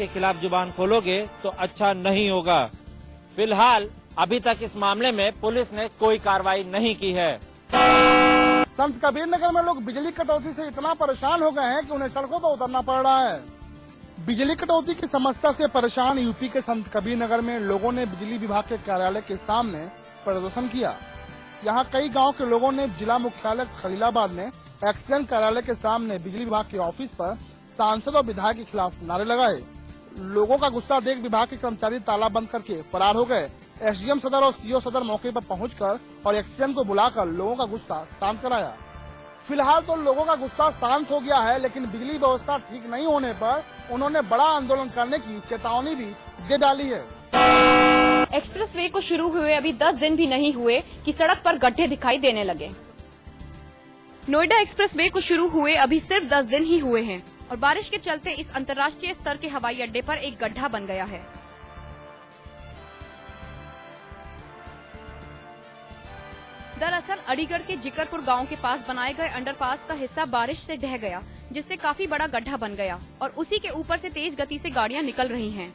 के खिलाफ जुबान खोलोगे तो अच्छा नहीं होगा। फिलहाल अभी तक इस मामले में पुलिस ने कोई कार्रवाई नहीं की है। संत कबीर नगर में लोग बिजली कटौती से इतना परेशान हो गए हैं कि उन्हें सड़कों पर उतरना पड़ रहा है। बिजली कटौती की समस्या से परेशान यूपी के संत कबीर नगर में लोगों ने बिजली विभाग के कार्यालय के सामने प्रदर्शन किया। यहाँ कई गांव के लोगों ने जिला मुख्यालय खलीलाबाद में एक्सीडेंट कार्यालय के सामने बिजली विभाग के ऑफिस पर सांसद और विधायक के खिलाफ नारे लगाए। लोगों का गुस्सा देख विभाग के कर्मचारी ताला बंद करके फरार हो गए। एसडीएम सदर और सीओ सदर मौके पर पहुंचकर और एक्सीडेंट को बुलाकर लोगों का गुस्सा शांत कराया। फिलहाल तो लोगों का गुस्सा शांत हो गया है, लेकिन बिजली व्यवस्था ठीक नहीं होने पर उन्होंने बड़ा आंदोलन करने की चेतावनी भी दे डाली है। एक्सप्रेसवे को शुरू हुए अभी 10 दिन भी नहीं हुए कि सड़क पर गड्ढे दिखाई देने लगे। नोएडा एक्सप्रेसवे को शुरू हुए अभी सिर्फ 10 दिन ही हुए हैं और बारिश के चलते इस अंतर्राष्ट्रीय स्तर के हवाई अड्डे पर एक गड्ढा बन गया है। दरअसल अलीगढ़ के जिकरपुर गांव के पास बनाए गए अंडरपास का हिस्सा बारिश से ढह गया, जिससे काफी बड़ा गड्ढा बन गया और उसी के ऊपर से तेज गति से गाड़ियां निकल रही हैं।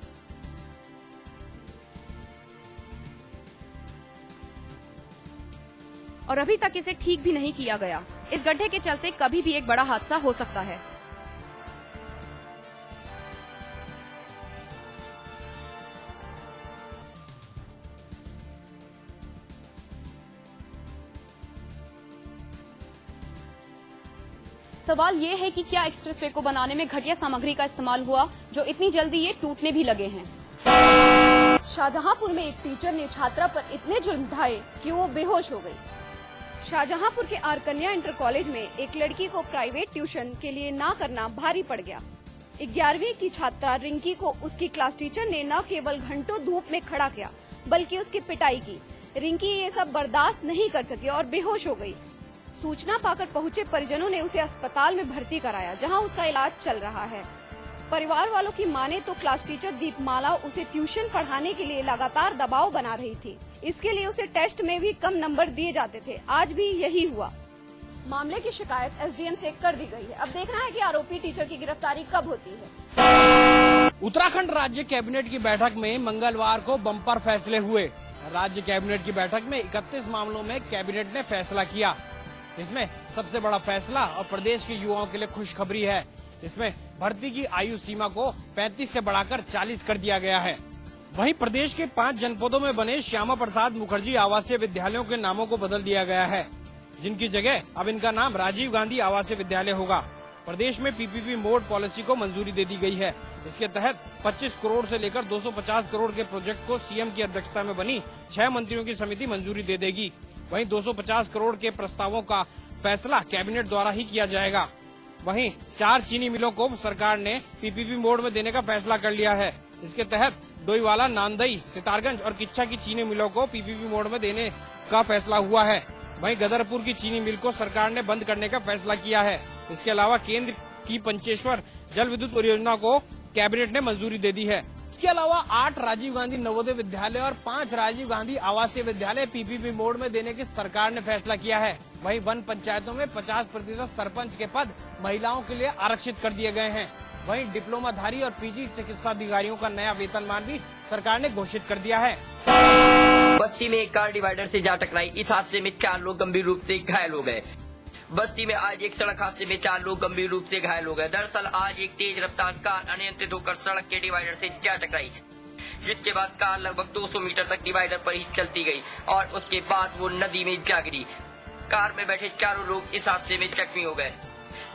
और अभी तक इसे ठीक भी नहीं किया गया। इस गड्ढे के चलते कभी भी एक बड़ा हादसा हो सकता है। सवाल ये है कि क्या एक्सप्रेसवे को बनाने में घटिया सामग्री का इस्तेमाल हुआ, जो इतनी जल्दी ये टूटने भी लगे हैं। शाहजहांपुर में एक टीचर ने छात्रा पर इतने जुल्म ढाए कि वो बेहोश हो गई। शाहजहांपुर के आर कन्या इंटर कॉलेज में एक लड़की को प्राइवेट ट्यूशन के लिए ना करना भारी पड़ गया। 11वीं की छात्रा रिंकी को उसकी क्लास टीचर ने न केवल घंटों धूप में खड़ा किया, बल्कि उसकी पिटाई की। रिंकी ये सब बर्दाश्त नहीं कर सकी और बेहोश हो गई। सूचना पाकर पहुंचे परिजनों ने उसे अस्पताल में भर्ती कराया, जहां उसका इलाज चल रहा है। परिवार वालों की माने तो क्लास टीचर दीपमाला उसे ट्यूशन पढ़ाने के लिए लगातार दबाव बना रही थी। इसके लिए उसे टेस्ट में भी कम नंबर दिए जाते थे। आज भी यही हुआ। मामले की शिकायत एसडीएम से कर दी गई है। अब देखना है कि आरोपी टीचर की गिरफ्तारी कब होती है। उत्तराखंड राज्य कैबिनेट की बैठक में मंगलवार को बम्पर फैसले हुए। राज्य कैबिनेट की बैठक में 31 मामलों में कैबिनेट ने फैसला किया। इसमें सबसे बड़ा फैसला और प्रदेश के युवाओं के लिए खुशखबरी है। इसमें भर्ती की आयु सीमा को 35 से बढ़ाकर 40 कर दिया गया है। वहीं प्रदेश के 5 जनपदों में बने श्यामा प्रसाद मुखर्जी आवासीय विद्यालयों के नामों को बदल दिया गया है, जिनकी जगह अब इनका नाम राजीव गांधी आवासीय विद्यालय होगा। प्रदेश में पीपीपी मोड पॉलिसी को मंजूरी दे दी गई है। इसके तहत 25 करोड़ से लेकर 250 करोड़ के प्रोजेक्ट को सीएम की अध्यक्षता में बनी 6 मंत्रियों की समिति मंजूरी दे देगी। वहीं 250 करोड़ के प्रस्तावों का फैसला कैबिनेट द्वारा ही किया जाएगा। वहीं 4 चीनी मिलों को सरकार ने पीपीपी मोड में देने का फैसला कर लिया है। इसके तहत डोईवाला, नांदई, सितारगंज और किच्छा की चीनी मिलों को पीपीपी मोड में देने का फैसला हुआ है। वहीं गदरपुर की चीनी मिल को सरकार ने बंद करने का फैसला किया है। इसके अलावा केंद्र की पंचेश्वर जल विद्युत परियोजना को कैबिनेट ने मंजूरी दे दी है। इसके अलावा 8 राजीव गांधी नवोदय विद्यालय और 5 राजीव गांधी आवासीय विद्यालय पीपीपी मोड में देने की सरकार ने फैसला किया है। वहीं वन पंचायतों में 50% सरपंच के पद महिलाओं के लिए आरक्षित कर दिए गए हैं। वहीं डिप्लोमाधारी और पीजी चिकित्सा अधिकारियों का नया वेतनमान भी सरकार ने घोषित कर दिया है। बस्ती में एक कार डिवाइडर से जा टकराई। इस हादसे में 4 लोग गंभीर रूप से घायल हो गए। बस्ती में आज एक सड़क हादसे में 4 लोग गंभीर रूप से घायल हो गए। दरअसल आज एक तेज रफ्तार कार अनियंत्रित होकर सड़क के डिवाइडर से जा टकराई, जिसके बाद कार लगभग 200 मीटर तक डिवाइडर पर ही चलती गई और उसके बाद वो नदी में जा गिरी। कार में बैठे 4 लोग इस हादसे में जख्मी हो गए।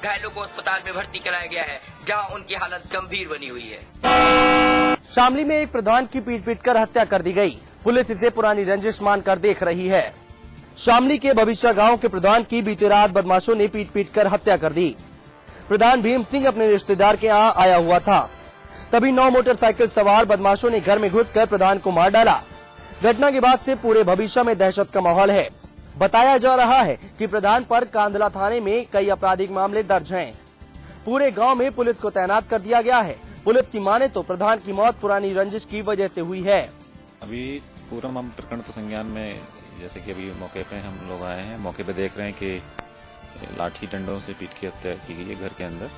घायलों को अस्पताल में भर्ती कराया गया है, जहां उनकी हालत गंभीर बनी हुई है। शामली में एक प्रधान की पीट कर हत्या कर दी गई। पुलिस इसे पुरानी रंजिश मानकर देख रही है। शामली के भविष्य गांव के प्रधान की बीती रात बदमाशों ने पीट कर हत्या कर दी। प्रधान भीम सिंह अपने रिश्तेदार के यहाँ आया हुआ था, तभी 9 मोटरसाइकिल सवार बदमाशों ने घर में घुसकर प्रधान को मार डाला। घटना के बाद से पूरे भविष्य में दहशत का माहौल है। बताया जा रहा है कि प्रधान पर कांदला थाने में कई आपराधिक मामले दर्ज हैं। पूरे गांव में पुलिस को तैनात कर दिया गया है। पुलिस की माने तो प्रधान की मौत पुरानी रंजिश की वजह से हुई है। अभी पूरा मामला प्रकरण तो संज्ञान में, जैसे कि अभी मौके पे हम लोग आए हैं, मौके पे देख रहे हैं कि लाठी डंडों से पीट की हत्या की गई है घर के अंदर,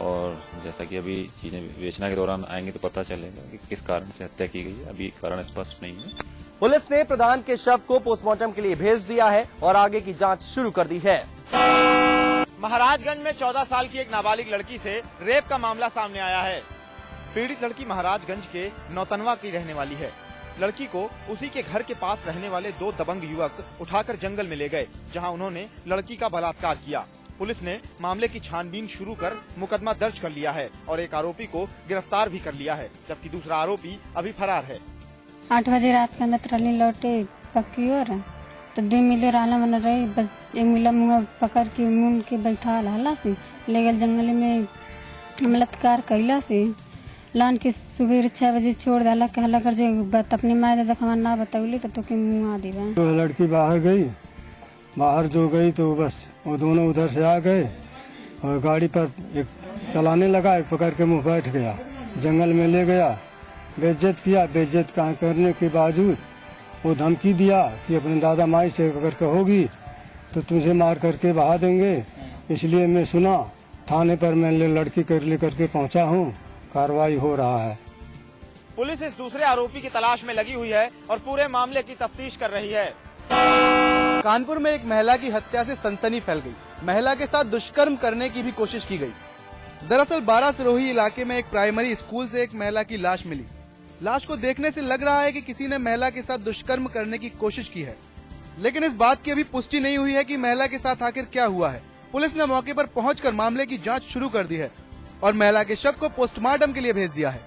और जैसा कि अभी चीजें विवेचना के दौरान आएंगे तो पता चलेगा कि किस कारण से हत्या की गई है। अभी कारण स्पष्ट नहीं है। पुलिस ने प्रधान के शव को पोस्टमार्टम के लिए भेज दिया है और आगे की जांच शुरू कर दी है। महाराजगंज में 14 साल की एक नाबालिग लड़की से रेप का मामला सामने आया है। पीड़ित लड़की महाराजगंज के नौतनवा की रहने वाली है। लड़की को उसी के घर के पास रहने वाले 2 दबंग युवक उठाकर जंगल में ले गए, जहां उन्होंने लड़की का बलात्कार किया। पुलिस ने मामले की छानबीन शुरू कर मुकदमा दर्ज कर लिया है और एक आरोपी को गिरफ्तार भी कर लिया है, जबकि दूसरा आरोपी अभी फरार है। 8 बजे रात के अंदर ट्रली लौटे पक्की और तो 2 मिले रहना मन रही, बस एक मिला मुँह पकड़ के मुन के बैठा हला से ले गए जंगल में बलात्कार कैला से लान के सुबह 6 बजे छोड़ डाला कहला कर जो बात अपनी माँ दादा हमारा ना बतावली तो के मुँह आ देवा। तो लड़की बाहर गई, बाहर जो गई तो बस वो दोनों उधर से आ गए और गाड़ी पर एक चलाने लगा, एक पकड़ के मुँह बैठ गया, जंगल में ले गया, बेइज्जत किया। बेइज्जत करने के बावजूद वो धमकी दिया कि अपने दादा माई से अगर कहोगी तो तुझे मार करके बहा देंगे। इसलिए मैं सुना, थाने पर मैं लड़की कर लेकर के पहुंचा हूं, कार्रवाई हो रहा है। पुलिस इस दूसरे आरोपी की तलाश में लगी हुई है और पूरे मामले की तफ्तीश कर रही है। कानपुर में एक महिला की हत्या से सनसनी फैल गई। महिला के साथ दुष्कर्म करने की भी कोशिश की गई। दरअसल 12 सिरोही इलाके में एक प्राइमरी स्कूल से एक महिला की लाश मिली। लाश को देखने से लग रहा है कि किसी ने महिला के साथ दुष्कर्म करने की कोशिश की है, लेकिन इस बात की अभी पुष्टि नहीं हुई है कि महिला के साथ आखिर क्या हुआ है। पुलिस ने मौके पर पहुंचकर मामले की जांच शुरू कर दी है और महिला के शव को पोस्टमार्टम के लिए भेज दिया है।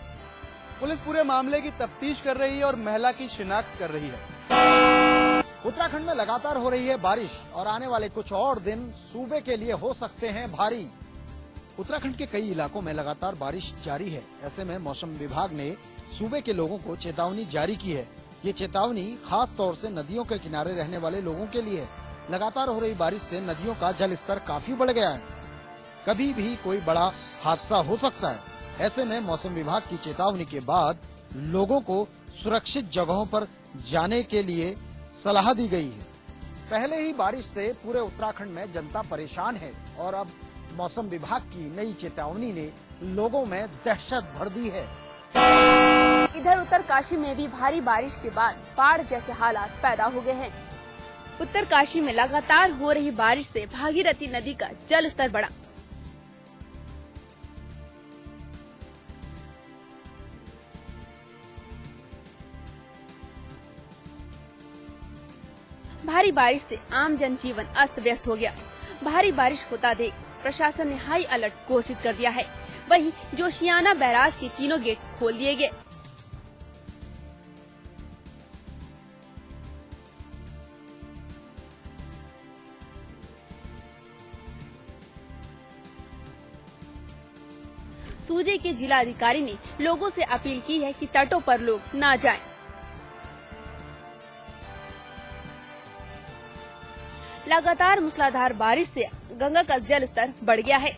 पुलिस पूरे मामले की तफ्तीश कर रही है और महिला की शिनाख्त कर रही है। उत्तराखंड में लगातार हो रही है बारिश और आने वाले कुछ और दिन सूबे के लिए हो सकते हैं भारी। उत्तराखंड के कई इलाकों में लगातार बारिश जारी है। ऐसे में मौसम विभाग ने सूबे के लोगों को चेतावनी जारी की है। ये चेतावनी खास तौर से नदियों के किनारे रहने वाले लोगों के लिए है। लगातार हो रही बारिश से नदियों का जल स्तर काफी बढ़ गया है। कभी भी कोई बड़ा हादसा हो सकता है। ऐसे में मौसम विभाग की चेतावनी के बाद लोगों को सुरक्षित जगहों पर जाने के लिए सलाह दी गई है। पहले ही बारिश से पूरे उत्तराखंड में जनता परेशान है और अब मौसम विभाग की नई चेतावनी ने लोगों में दहशत भर दी है। इधर उत्तरकाशी में भी भारी बारिश के बाद बाढ़ जैसे हालात पैदा हो गए हैं। उत्तरकाशी में लगातार हो रही बारिश से भागीरथी नदी का जल स्तर बढ़ा। भारी बारिश से आम जनजीवन अस्त व्यस्त हो गया। भारी बारिश होता देख प्रशासन ने हाई अलर्ट घोषित कर दिया है। वहीं जोशियाना बैराज के तीनों गेट खोल दिए गए। सूजे के जिलाधिकारी ने लोगों से अपील की है कि तटों पर लोग न जाएं। लगातार मूसलाधार बारिश से गंगा का जल स्तर बढ़ गया है।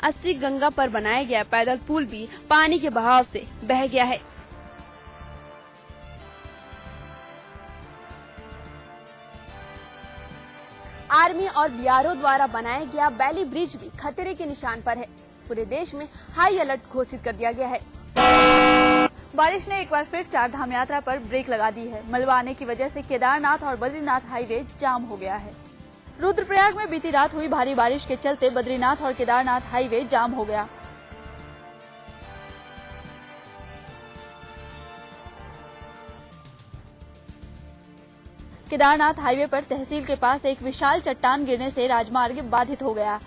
अस्सी गंगा पर बनाया गया पैदल पुल भी पानी के बहाव से बह गया है। आर्मी और बीआरओ द्वारा बनाया गया बैली ब्रिज भी खतरे के निशान पर है। पूरे देश में हाई अलर्ट घोषित कर दिया गया है। बारिश ने एक बार फिर 4 धाम यात्रा पर ब्रेक लगा दी है। मलबा आने की वजह से केदारनाथ और बद्रीनाथ हाईवे जाम हो गया है। रुद्रप्रयाग में बीती रात हुई भारी बारिश के चलते बद्रीनाथ और केदारनाथ हाईवे जाम हो गया। केदारनाथ हाईवे पर तहसील के पास एक विशाल चट्टान गिरने से राजमार्ग बाधित हो गया।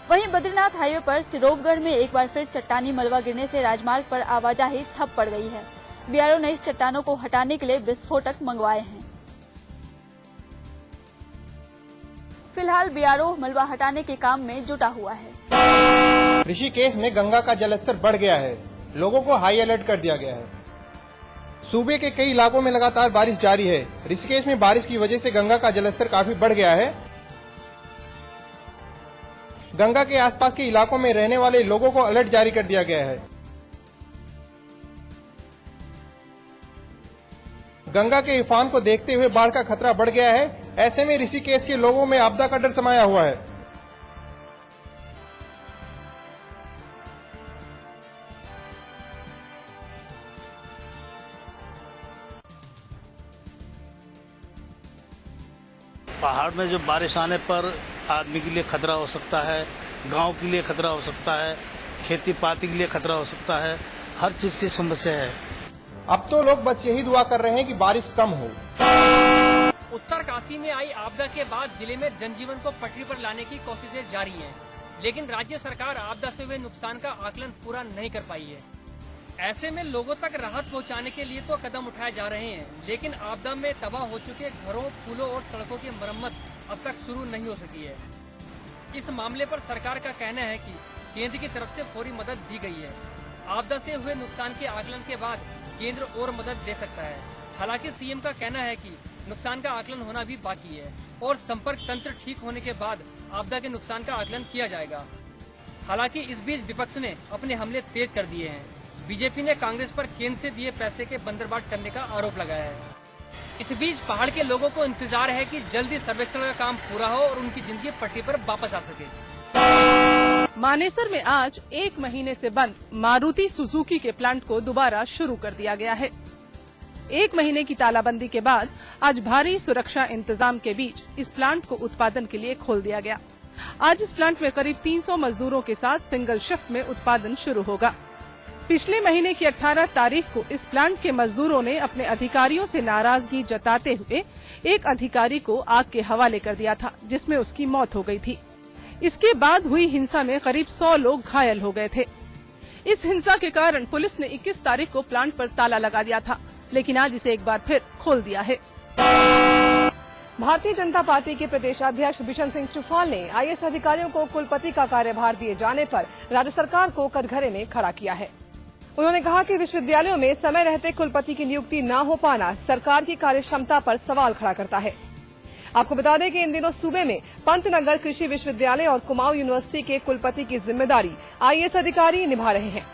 वहीं बद्रीनाथ हाईवे पर सिरोपगढ़ में एक बार फिर चट्टानी मलबा गिरने से राजमार्ग पर आवाजाही ठप पड़ गई है। बीआरओ ने इस चट्टानों को हटाने के लिए विस्फोटक मंगवाए हैं। फिलहाल बीआरओ मलबा हटाने के काम में जुटा हुआ है। ऋषिकेश में गंगा का जलस्तर बढ़ गया है। लोगों को हाई अलर्ट कर दिया गया है। सूबे के कई इलाकों में लगातार बारिश जारी है। ऋषिकेश में बारिश की वजह से गंगा का जलस्तर काफी बढ़ गया है। गंगा के आसपास के इलाकों में रहने वाले लोगों को अलर्ट जारी कर दिया गया है। गंगा के उफान को देखते हुए बाढ़ का खतरा बढ़ गया है। ऐसे में ऋषिकेश के लोगों में आपदा का डर समाया हुआ है। पहाड़ में जो बारिश आने पर आदमी के लिए खतरा हो सकता है, गांव के लिए खतरा हो सकता है, खेती पाती के लिए खतरा हो सकता है, हर चीज की समस्या है। अब तो लोग बस यही दुआ कर रहे हैं कि बारिश कम हो। उत्तरकाशी में आई आपदा के बाद जिले में जनजीवन को पटरी पर लाने की कोशिशें जारी हैं, लेकिन राज्य सरकार आपदा से हुए नुकसान का आकलन पूरा नहीं कर पाई है। ऐसे में लोगों तक राहत पहुंचाने के लिए तो कदम उठाए जा रहे हैं, लेकिन आपदा में तबाह हो चुके घरों, पुलों और सड़कों की मरम्मत अब तक शुरू नहीं हो सकी है। इस मामले पर सरकार का कहना है कि केंद्र की तरफ से फौरी मदद दी गई है। आपदा से हुए नुकसान के आकलन के बाद केंद्र और मदद दे सकता है। हालांकि सीएम का कहना है कि नुकसान का आकलन होना भी बाकी है और संपर्क तंत्र ठीक होने के बाद आपदा के नुकसान का आकलन किया जाएगा। हालांकि इस बीच विपक्ष ने अपने हमले तेज कर दिए हैं। बीजेपी ने कांग्रेस पर केंद्र से दिए पैसे के बंदरबाट करने का आरोप लगाया है। इस बीच पहाड़ के लोगों को इंतजार है कि जल्दी सर्वेक्षण का काम पूरा हो और उनकी जिंदगी पटरी पर वापस आ सके। मानेसर में आज 1 महीने से बंद मारुति सुजुकी के प्लांट को दोबारा शुरू कर दिया गया है। 1 महीने की तालाबंदी के बाद आज भारी सुरक्षा इंतजाम के बीच इस प्लांट को उत्पादन के लिए खोल दिया गया। आज इस प्लांट में करीब 300 मजदूरों के साथ सिंगल शिफ्ट में उत्पादन शुरू होगा। पिछले महीने की 18 तारीख को इस प्लांट के मजदूरों ने अपने अधिकारियों से नाराजगी जताते हुए एक अधिकारी को आग के हवाले कर दिया था, जिसमें उसकी मौत हो गई थी। इसके बाद हुई हिंसा में करीब 100 लोग घायल हो गए थे। इस हिंसा के कारण पुलिस ने 21 तारीख को प्लांट पर ताला लगा दिया था, लेकिन आज इसे एक बार फिर खोल दिया है। भारतीय जनता पार्टी के प्रदेशाध्यक्ष बिशन सिंह चुफाल ने आईएएस अधिकारियों को कुलपति का कार्यभार दिए जाने पर राज्य सरकार को कटघरे में खड़ा किया है। उन्होंने कहा कि विश्वविद्यालयों में समय रहते कुलपति की नियुक्ति न हो पाना सरकार की कार्यक्षमता पर सवाल खड़ा करता है। आपको बता दें कि इन दिनों सूबे में पंतनगर कृषि विश्वविद्यालय और कुमाऊं यूनिवर्सिटी के कुलपति की जिम्मेदारी आईएएस अधिकारी निभा रहे हैं।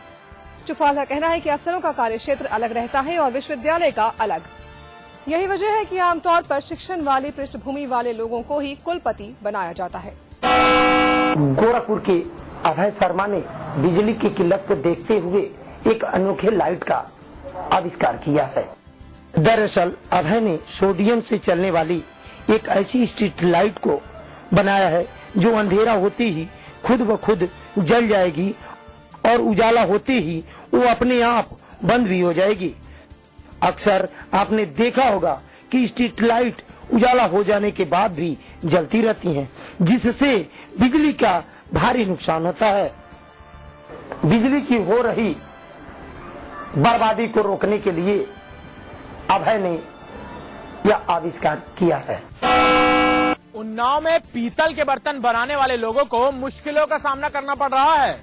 चुफाल का कहना है कि अफसरों का कार्यक्षेत्र अलग रहता है और विश्वविद्यालय का अलग। यही वजह है कि आमतौर पर शिक्षण वाली पृष्ठभूमि वाले लोगों को ही कुलपति बनाया जाता है। गोरखपुर के अभय शर्मा ने बिजली की किल्लत को देखते हुए एक अनोखे लाइट का आविष्कार किया है। दरअसल अभय ने सोडियम से चलने वाली एक ऐसी स्ट्रीट लाइट को बनाया है जो अंधेरा होते ही खुद ब खुद जल जाएगी और उजाला होते ही वो अपने आप बंद भी हो जाएगी। अक्सर आपने देखा होगा कि स्ट्रीट लाइट उजाला हो जाने के बाद भी जलती रहती हैं, जिससे बिजली का भारी नुकसान होता है। बिजली की हो रही बर्बादी को रोकने के लिए अभय ने यह आविष्कार किया है। उन्नाव में पीतल के बर्तन बनाने वाले लोगों को मुश्किलों का सामना करना पड़ रहा है।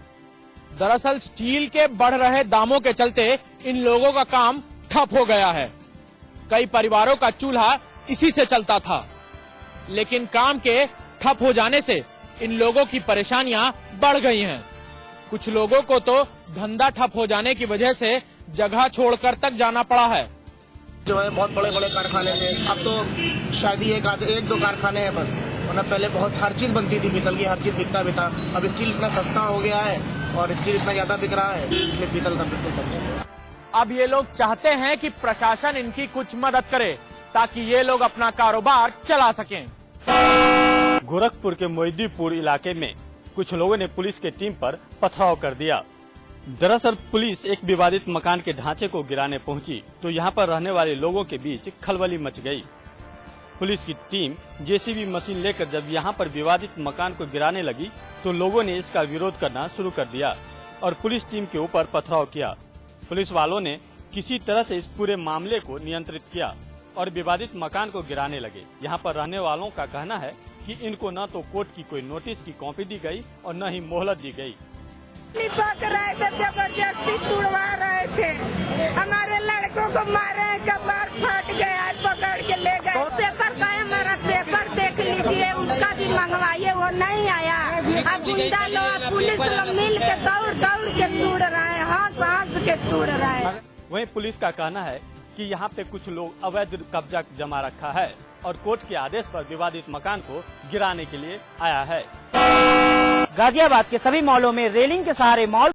दरअसल स्टील के बढ़ रहे दामों के चलते इन लोगों का काम ठप हो गया है। कई परिवारों का चूल्हा इसी से चलता था, लेकिन काम के ठप हो जाने से इन लोगों की परेशानियां बढ़ गई हैं। कुछ लोगों को तो धंधा ठप हो जाने की वजह से जगह छोड़कर तक जाना पड़ा है। जो है बहुत बड़े बड़े कारखाने थे, अब तो शायद एक दो कारखाने हैं बस, वरना पहले बहुत हर चीज बनती थी पीतल की, हर चीज बिकता भी था। अब स्टील इतना सस्ता हो गया है और स्टील इतना ज्यादा बिक रहा है, इसलिए पीतल का बिल्कुल बंद हो गया। अब ये लोग चाहते हैं कि प्रशासन इनकी कुछ मदद करे ताकि ये लोग अपना कारोबार चला सकें। गोरखपुर के मोहिदीपुर इलाके में कुछ लोगों ने पुलिस की टीम पर पथराव कर दिया। दरअसल पुलिस एक विवादित मकान के ढांचे को गिराने पहुंची तो यहां पर रहने वाले लोगों के बीच खलबली मच गई। पुलिस की टीम जेसीबी मशीन लेकर जब यहां पर विवादित मकान को गिराने लगी तो लोगों ने इसका विरोध करना शुरू कर दिया और पुलिस टीम के ऊपर पथराव किया। पुलिस वालों ने किसी तरह से इस पूरे मामले को नियंत्रित किया और विवादित मकान को गिराने लगे। यहाँ पर रहने वालों का कहना है कि इनको न तो कोर्ट की कोई नोटिस की कॉपी दी गई और न ही मोहलत दी गई। जबरदस्ती तुड़वा रहे थे, हमारे लड़कों को मारे, कपार फट गया, पकड़ के ले गए। पेपर का है, हमारा पेपर देख लीजिए, उसका भी मंगवाइए, वो नहीं आया। अब गुंडा लोग पुलिस लोग मिल के दौड़ दौड़ के तोड़ रहे हैं, हंस हंस के तोड़ रहे हैं। वहीं पुलिस का कहना है कि यहाँ पे कुछ लोग अवैध कब्जा जमा रखा है और कोर्ट के आदेश पर विवादित मकान को गिराने के लिए आया है। गाजियाबाद के सभी मॉलों में रेलिंग के सहारे मॉल